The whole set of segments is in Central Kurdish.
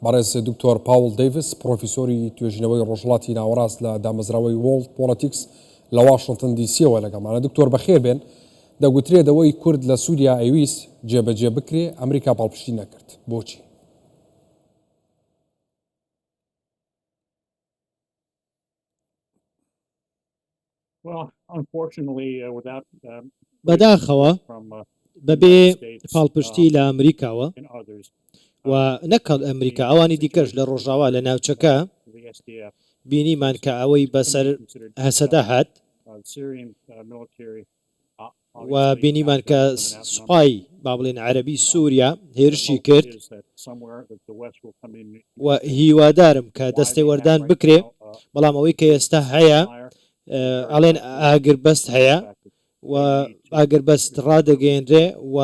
بەڕێز دکتۆر پاول دەیڤس پرۆفیسۆری توێژینەوەی ڕۆژهەڵاتی ناوەڕاست لە دامەزراوەی وۆڵد پۆڵیتیکس لە واشنگتن دیسیەوە لەگەڵمانە. دکتۆر بەخێر بێن. دەگوترێت ئەوەی کورد لە سووریا ئەویست جێبەجێ بکرێ ئەمریکا پاڵپشتی نەکرد. بۆچی؟ بەداخەوە بەبێ پاڵپشتی لە ئەمریکاوە و نەکەڵ ئەمریکا ئەوانی دیکەش لە ڕۆژاوا لە ناوچەکە بینیمان کە ئەوەی بەسەر هەسەدا هات و بینیمان کە سوپای با بڵێن عەرەبی سووریا هێرشی کرد و هیوادارم کە دەستێ وەردان بکرێ، بەڵام ئەوەی کە ئێستا هەیە ئەڵێن ئاگربەست هەیە و ئاگربەست ڕادەگەێنرێ و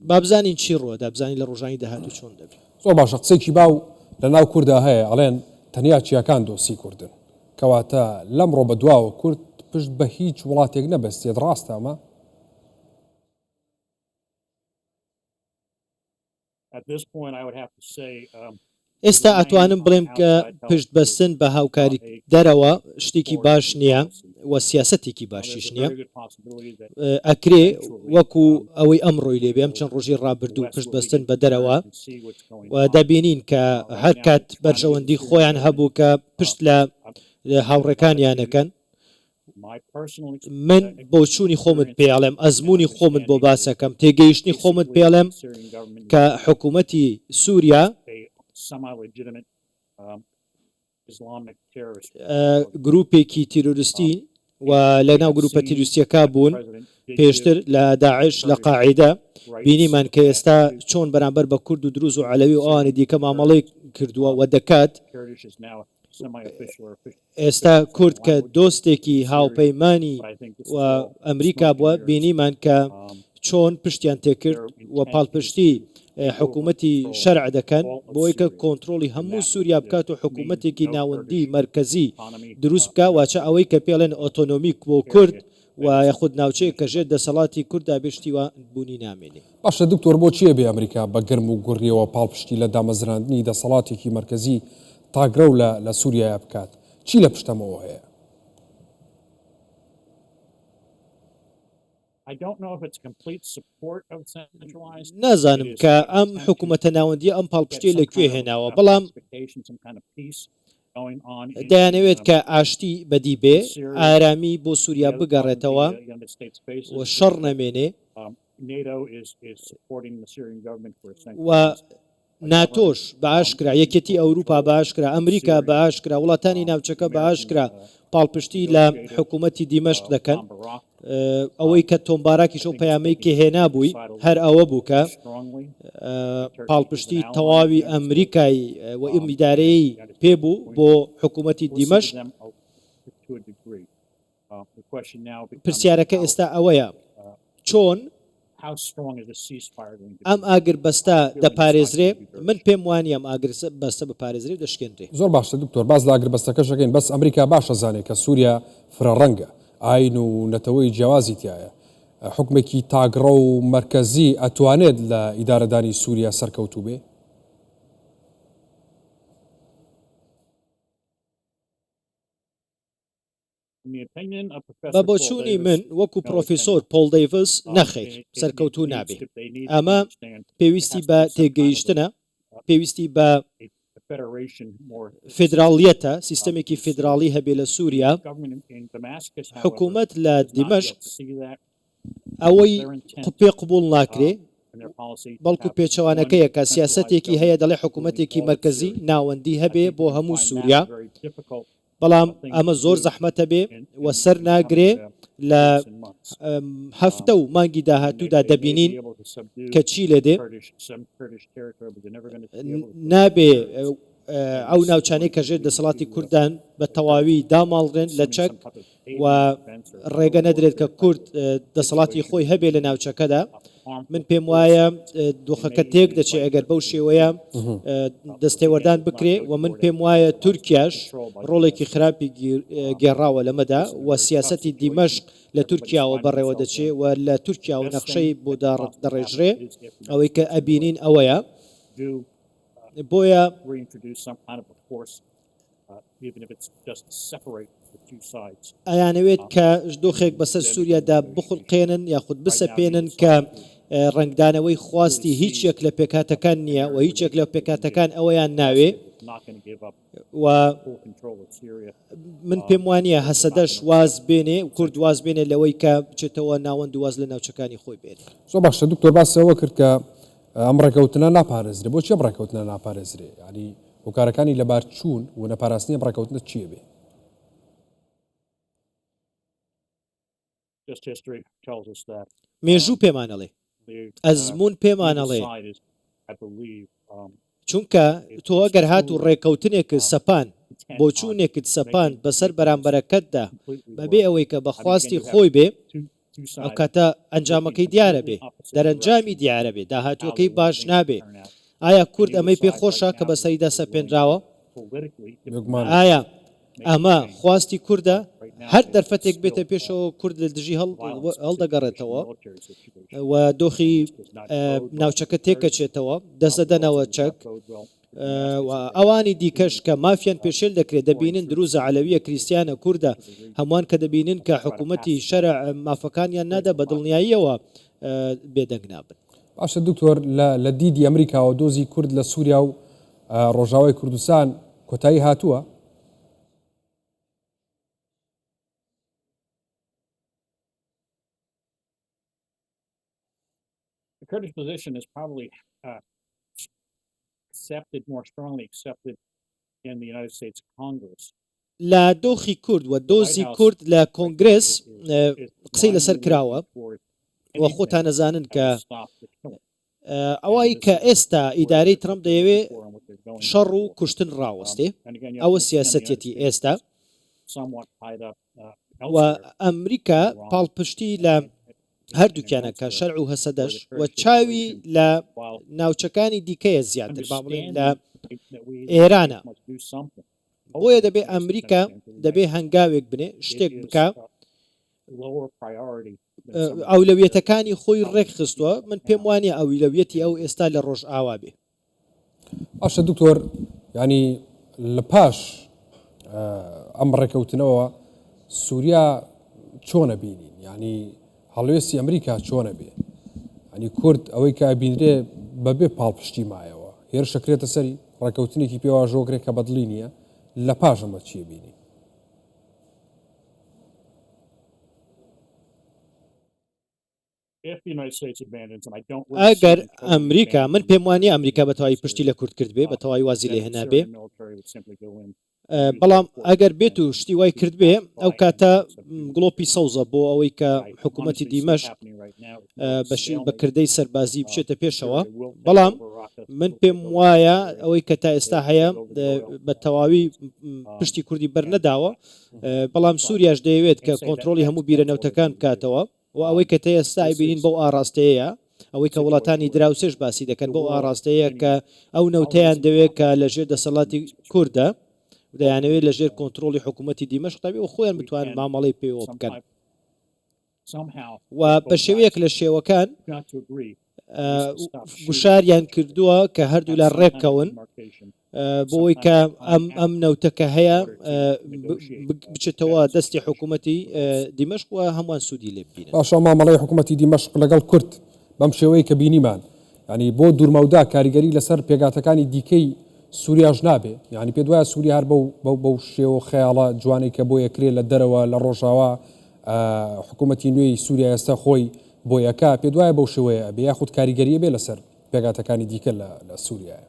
بابزانین چی ڕۆدا بزانین لە ڕۆژانی داهاتوو چۆن دەبێت. زۆر باشە قسێکی باو لە ناو کووردا هەیە ئەڵێن تەنیا چیاکان دۆسی کوردن، کەواتە لەمڕۆ بە دواوە کورد پشت بە هیچ وڵاتێک نەبەستێت. ڕاستە ئەمە؟ ئێستا ئەتوانم بڵێم کە پشت بەستن بە هاوکاری دەرەوە شتێکی باش نییە و سیاسەتێکی باشیش نییە. ئەکرێ وەکو ئەوەی ئەمڕۆی لێبێ ئەم چەند ڕۆژی ڕابردوو پشت بەستن بە دەرەوە و دەبینین کە هەر کات بەرژەوەندی خۆیان هەبوو کە پشت لە هاوڕێکانیانەکەن. من بۆ چوونی خۆمت پێڵێم، ئەزمموی خۆمت بۆ باسەکەم، تێگەیشتنی خۆمت پێڵێم کە حکوومەتی سووریا گروپێکی تیرۆریستی و لە ناو گروپە تیرروسیەکە بوون پێشتر لە داعش لە قاعیدە. بینیمان کە ئێستا چۆن بەرامبەر بە کورد و دروز و عەلەوی و ئەوانی دیکە مامەڵەی کردووە و دەکات. ئێستا کورد کە دۆستێکی هاوپەیمانی و ئەمریکا بووە، بینیمان کە چۆن پشتیان تێکرد و پاڵپشتی حکوومەتی شەرع دەکەن بۆی کە کۆنتترۆلی هەموو سووریا بکات و حکوومەتێکی ناوەندی مرکزی دروست بکە، واچە ئەوەی کە پێڵێن ئۆتۆنۆمیک بۆ کورد و یاخود ناوچەیە کە ژێر دەسەڵاتی کووردا بێشتیوە بوونی نامێنێ. باشە دکتۆر، بۆ چییە بێ ئەمریکا بە گرم و گوڕیەوە پاڵپشتی لە دامەزراندنی دەسەڵاتێکی مرکزی تاگرە و لە سووریا بکات؟ چی لە پشتەمەوە هەیە؟ نازانم کە ئەم حکوومەتە ناوەندی ئەم پاڵپشتی لەکوێ هێناوە، بەڵام دەیانەوێت کە ئاشتی بەدی بێ، ئارامی بۆ سووریا بگەڕێتەوە و شەڕ نەمێنێ و ناتۆش بەئاشکرا، یەکێتی ئەوروپا بەئاشکرا، ئەمریکا بەئاشکرا، وڵاتانی ناوچەکە بەئاشکرا پاڵپشتی لە حکوومەتی دیمەشق دەکەن. ئەوەی کە تۆمباراکیش ئەو پەیامەی کە هێنا بووی هەر ئەوە بوو کە پاڵپشتی تەواوی ئەمریکای و ئیدارەیەی پێبوو بۆ حکوومەتی دیمەشق. پرسیارەکە ئێستا ئەوەیە چۆن ئەم ئاگربەستە دەپارێزرێ. من پێم وانە ئەم ئاگربەستە بەپارێزرێ و دەشکێنرێ. زۆر باشە دکتۆر، باز لە ئاگربەستەکەشەکەین، بەس ئەمریکا باشە زانێت کە سووریا فرەڕەنگە، ئاین و نەتەوەی جیاوازی تایە، حکمێکی تاگڕە و مرکزی ئەتوانێت لە ئیدارەدانی سووریا سەرکەوتوو بێ؟ بە بۆچوونی من وەکو پرۆفیسۆر پۆل دەیڤس نەخێر سەرکەوتوو نابێ. ئەمە پێویستی بە تێگەیشتنە، پێویستی بە فێدراڵیەتە، سیستەمێکی فێدراڵی هەبێ لە سووریا. حکوومەت لە دیمەشق ئەوەی پێ قبول ناکرێ، بەڵکو پێچەوانەکەیە کە سیاسەتێکی هەیە دەڵێ حکوومەتێکی مرکزی ناوەندی هەبێ بۆ هەموو سووریا، بەڵام ئەمە زۆر زەحمەتە بێ و سەر ناگرێ. لە هەفتە و مانگی داهاتوودا دەبینین کە چی لێ دێ. نابێ ئەو ناوچانەی کە ژێر دەسەڵاتی کوردان بە تەواوی داماڵڕێن لە چەک و ڕێگە نەدرێت کە کورد دەسەڵاتی خۆی هەبێ لە ناوچەکەدا. من پێم وایە دۆخەکە تێک دەچێت ئەگەر بەو شێوەیە دەستێوەردان بکرێ و من پێم وایە تورکیاش ڕۆڵێکی خراپی گێڕاوە لەمەدا و سیاسەتی دیمەشق لە تورکیاوە بەڕێوە دەچێت و لە تورکیا و نەخشەی بۆ دەڕێژرێ ئەوەی کە ئەبینین ئەوەیە بۆیە ئەیانەوێت کە دۆخێک بەسەر سووریادا بخڵقێنن یاخود بسەپێنن کە ڕنگدانەوەی خواستی هیچ یەک لە پێکاتەکان نییە و هیچ یەک لە پێکاتەکان ئەوەیان ناوێ و من پێم وانە هەسەدەش واز بێنێ و کورد واز بێنێ لەوەی کە بچێتەوە ناوەند واز لە ناوچەکانی خۆی بێنێ. زۆر باشە دکتۆر باسەوە کرد کە ئەم ڕێکەوتنە ناپارێزرێ بۆ چی ڕێکەوتنە ناپارێزرێ ینی هۆکارەکانی لەبار چوون و نەپاراستنی ڕێکەوتنە چیە بێ؟ مێژوو پێمانەڵێ ئەزمون پێمانەڵێ چونکە تۆ ئەگەر هات و ڕێکەوتنێکت سەپان بۆ چوونێکت سەپان بەسەر بەرامبەرەکەتدا بەبێ ئەوەی کە بەخواستی خۆی بێ ئەو کاتە ئەنجامەکەی دیارە بێ دەرەنجامی دیارە بێ داهاتوەکەی باش نابێ. ئایا کورد ئەمەی پێخۆشە کە بەسەریدا سەپێنراوە؟ ئایا ئەمە خواستی کووردە؟ هەر دەرفەتێک بێتە پێشەوە کورد لە دژی هەڵدەگەڕێتەوە و دۆخی ناوچەکە تێکەچێتەوە دەسەدەنەوە چەک ئەوانی دیکەش کە مافیان پێشێل دەکرێت دەبینن دروزە علەویە کریسیانە کووردە هەمووان کە دەبینن کە حکوومەتی شەرع مافەکانیان نادا بە دڵنیاییەوە بێدەنگ نابن. باشە دکتۆر لە دیدی ئەمریکاوە دۆزی کورد لە سووریا و ڕۆژاوای کوردستان کۆتایی هاتووە؟ The Kurdish position is probably accepted more strongly accepted in the United States Congress. لە دۆخی کورد و دۆزی کورد لە کۆنگرس قسەی لەسەر کراوە و خۆتان نەزانن کە ئەوەی کە ئێستا ئیدارەی ترەمپ دەیەوێ شەڕ و کوشتن ڕاوەستێ ئەوە سیاسەتێتی ئێستا و ئەمریکا پاڵپشتی لە هەردووکیانەکە شەرع و هەسەدەش و چاوی لە ناوچەکانی دیکەیە زیاتر با بڵێن لە ئێرانە بۆیە دەبێ ئەمریکا دەبێ هەنگاوێک بنێ شتێک بکە ئەولەویەتەکانی خۆی ڕێک خستووە من پێم وانێ ئەولەویەتی ئەو ئێستا لە ڕۆژ ئاوا بێ. باشە دکتۆر ینی لە پاش ئەم ڕێکەوتنەوە سووریا چۆنە بینین ینی هەڵوێستی ئەمریکا چۆنە بێ ئەنی کورد ئەوەی کە بینرێ بەبێ پاڵپشتی مایەوە هێر شەکرێتە سەری ڕێکەوتنێکی پێوە ژۆگرێک کە بەدڵی نییە لە پاژەمە چیە بینی؟ ئەگەر ئەمریکا من پێم وانێ ئەمریکا بەتەواوی پشتی لە کورد کرد بێ بە تەواوی وازی لێ هێنا بێ بەڵام ئەگەر بێت و شتی وای کرد بێ ئەو کاتە گڵۆپی سەوزە بۆ ئەوەی کە حکوومەتی دیمەش بە کردەی سەربازی بچێتە پێشەوە بەڵام من پێم وایە ئەوەی کە تا ئێستا هەیە بە تەواوی پشتی کوردی بەرنەداوە بەڵام سووریاش دەیەوێت کە کۆنتترۆلی هەموو بیرەنەوتەکان بکاتەوە و ئەوەی کە تا ئێستا بینین بەو ئاراستەیە ئەوەی کە وڵاتانی دراوسێش باسی دەکەن بۆ ئاراستەیە کە ئەو نەوتەیان دەوێت کە لەژێر دەسەڵاتی کووردە دەیانەوێت لەژێر کۆنتترۆلی حکوومەتی دیمەشقی و خۆیان بتوانن مامەڵی پێوە بکەن و بە شێوەیەک لە شێوەکان گوشاریان کردووە کە هەردوو لە ڕێککەون بۆی کە ئەم نەوتەکە هەیە بچێتەوە دەستی حکوومەتی دیمەشق و هەمووان سوودی لێ ببینن. باشە مامەڵەی حکوومەتی دیمەشق لەگەڵ کورد بەم شێوەیە کە بینیمان ینی بۆ دوورمەودا کاریگەری لەسەر پێگاتەکانی دیکەی سووریاش نابێ یعنی پێ دوایە سووری هەر بەو شێوە خەیاڵە جوانێک کە بۆ یەکرێ لە دەرەوە لە ڕۆژاوا حکوومەتی نوێی سووریا ئێستا خۆی بۆ یەکە پێ دوایە بەو شێوەیە بێ یاخود کاریگەریە بێ لەسەر پێگاتەکانی دیکە لە سووریایە.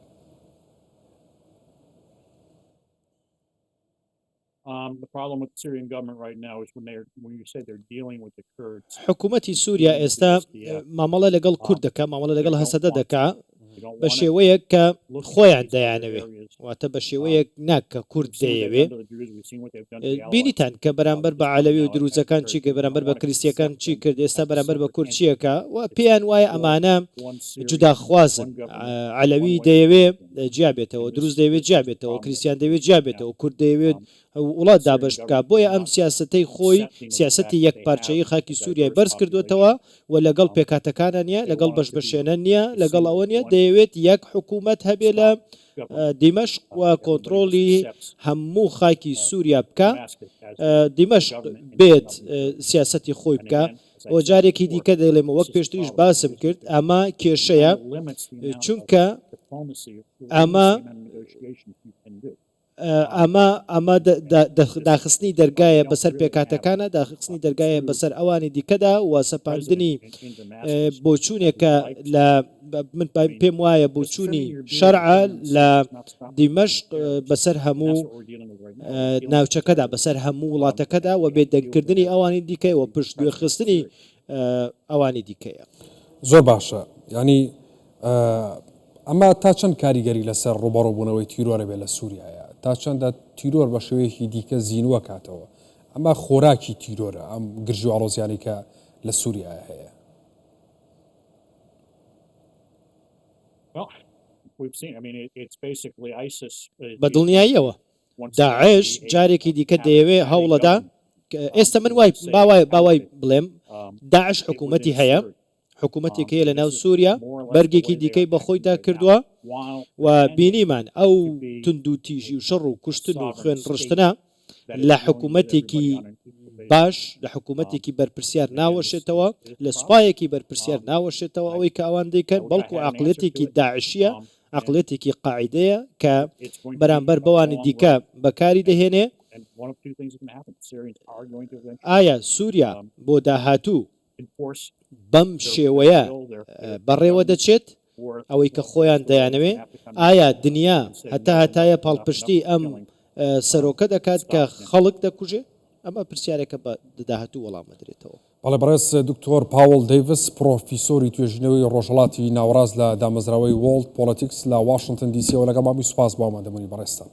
حکوومەتی سووریا ئێستا مامەڵە لەگەڵ کورد دەکە مامەڵە لەگەڵ هەسەدە دەکا بە شێوەیەک کە خۆیان دەیانەوێ واتە بە شێوەیەک ناک کە کورد دەیەوێ بینیتان کە بەرامبەر بە عەلەوی و دروزەکان چی کە بەرامبەر بە کریسیەکان چی کرد ئێستا بەرامبەر بە کورد چیەکە و پێیان وایە ئەمانە جوداخوازن عەلەوی دەیەوێ جیابێتەوە دروست دەیەوێت جیابێتەوە کریسیان دەوێت جیابێتەوە کورد دەیەوێت وڵات دابش بکە بۆیە ئەم سیاسەتەی خۆی سیاسەتی یەک پارچەیی خاکی سووریای بەرز کردوێتەوە و لەگەڵ پێکاتەکانە نییە لەگەڵ بەشبەشێنە نییە لەگەڵ ئەوە نیە دەیەوێت یەک حکوومەت هەبێ لە دیمەشق و کۆنتترۆلی هەموو خاکی سووریا بکە دیمەشق بێت سیاسەتی خۆی بکە ئەو جارێکی دیکە دەڵێمە وەک پێشتریش باسم کرد ئەمە کێشەیە چونکە ئەمە داخستنی دەرگایە بەسەر پێکاتەکانە داخستنی دەرگایە بەسەر ئەوانی دیکەدا و سەپاندنی بۆچوونێکە لە من پێم وایە بۆچوونی شەرعە لە دیمەشق بەسەر هەموو ناوچەکەدا بەسەر هەموو وڵاتەکەدا و بێدەنگکردنی ئەوانی دیکەی و پشت گوێخستنی ئەوانی دیکەیە زۆر باشە ینی ئەمە تا چەند کاریگەری لەسەر ڕوبەڕۆبوونەوەی تیرۆرە بێت لە سووریایە تا چەندە تیرۆر بە شێوەیەکی دیکە زیینوە کاتەوە ئەمە خۆراکی تیرۆرە ئەم گرژ و ئاڵۆزیانی کە لە سووریایە هەیە بە دڵنیاییەوە داعش جارێکی دیکە دەیەوێ هەوڵەدا ئێستا من باوای بڵێم داعش حکوومەتی هەیە حکوومەتێک هەیە لە ناو سووریا بەرگێکی دیکەی بە خۆیدا کردووە و بینیمان ئەو تند و تیژی و شەڕ و کوشتن و خوێن ڕشتنە لە حکوومەتێکی باش لە حکوومەتێکی بەرپرسیار ناوەشێتەوە لە سوپایەکی بەرپرسیار ناوەشێتەوە ئەوەی کە ئەوان دەیکەن بەڵکو عقلێتێکی داعشیە عقلێتێکی قاعدەیە کە بەرامبەر بەوانی دیکە بەکاری دەهێنێ ئایا سووریا بۆ داهاتوو بەم شێوەیە بەڕێوە دەچێت ئەوەی کە خۆیان دەیانەوێ ئایا دنیا هەتایە پاڵپشتی ئەم سەرۆکە دەکات کە خەڵک دەکوژێ ئەمە پرسیارێکە بە داهاتوو وەڵامە درێتەوە بەڵێ بەڕێز دکتۆر پاوەڵ دەیڤس پرۆفیسۆری توێژینەوەی ڕۆژهەڵاتی ناوەڕاست لە دامەزراوەی وۆڵد پۆلیتیکس لە واشنگتن دیسیەوە لەگەڵ مامی سوپاس باوەمە دەمونی بەڕێستان